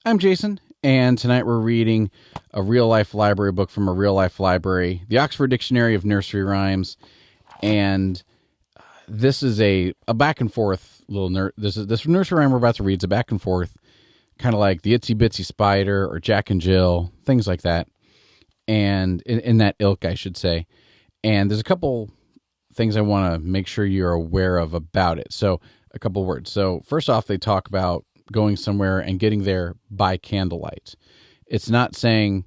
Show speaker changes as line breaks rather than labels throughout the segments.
I'm Jason, and tonight we're reading a real-life library book from a real-life library, the Oxford Dictionary of Nursery Rhymes, and this is a back and forth this nursery rhyme we're about to read is a back and forth, kind of like the Itsy Bitsy Spider or Jack and Jill, things like that, and in that ilk, I should say. And there's a couple things I want to make sure you're aware of about it. So a couple words. So first off, they talk about going somewhere and getting there by candlelight. It's not saying,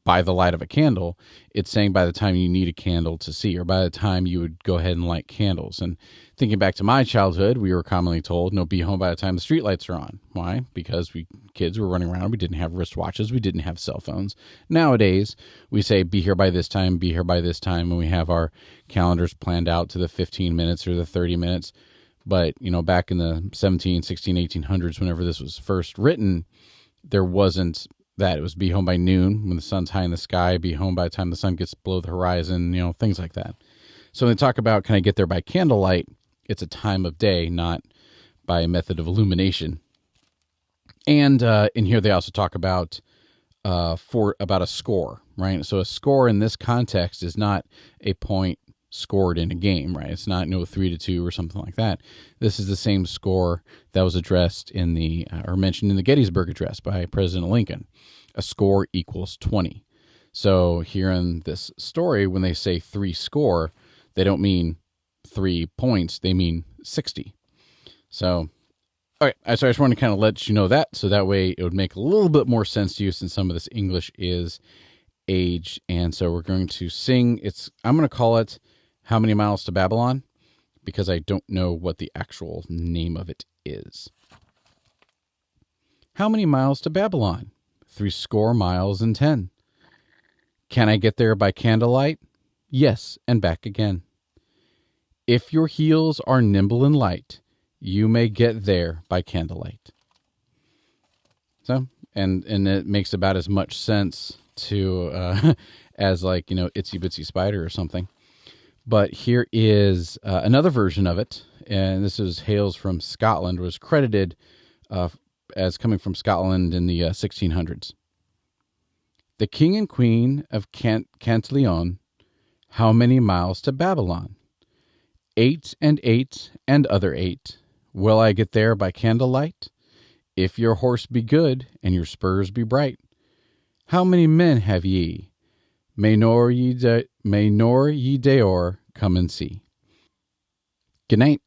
by the light of a candle. It's saying by the time you need a candle to see, or by the time you would go ahead and light candles. And thinking back to my childhood, we were commonly told, be home by the time the streetlights are on. Why? Because we kids were running around. We didn't have wristwatches. We didn't have cell phones. Nowadays, we say, be here by this time, be here by this time. And we have our calendars planned out to the 15 minutes or the 30 minutes. But, back in the 17, 16, 1800s, whenever this was first written, there wasn't that. It was be home by noon when the sun's high in the sky, be home by the time the sun gets below the horizon, things like that. So when they talk about, can I get there by candlelight? It's a time of day, not by a method of illumination. And in here, they also talk about about a score, right? So a score in this context is not a point scored in a game, right? It's not 3-2 or something like that. This is the same score that was addressed in or mentioned in the Gettysburg Address by President Lincoln. A score equals 20. So here in this story, when they say 3 score, they don't mean 3 points, they mean 60. So, all right, so I just want to kind of let you know that, so that way it would make a little bit more sense to you, since some of this English is age. And so we're going to sing, I'm going to call it How Many Miles to Babylon, because I don't know what the actual name of it is. How many miles to Babylon? 60 miles and 10. Can I get there by candlelight? Yes, and back again. If your heels are nimble and light, you may get there by candlelight. So, and it makes about as much sense to as like, Itsy Bitsy Spider or something. But here is another version of it, and this is Hails from Scotland, was credited as coming from Scotland in the 1600s. The king and queen of Cantillon, how many miles to Babylon? 8 and 8 and other 8. Will I get there by candlelight? If your horse be good and your spurs be bright. How many men have ye? May nor ye deor come and see. Good night.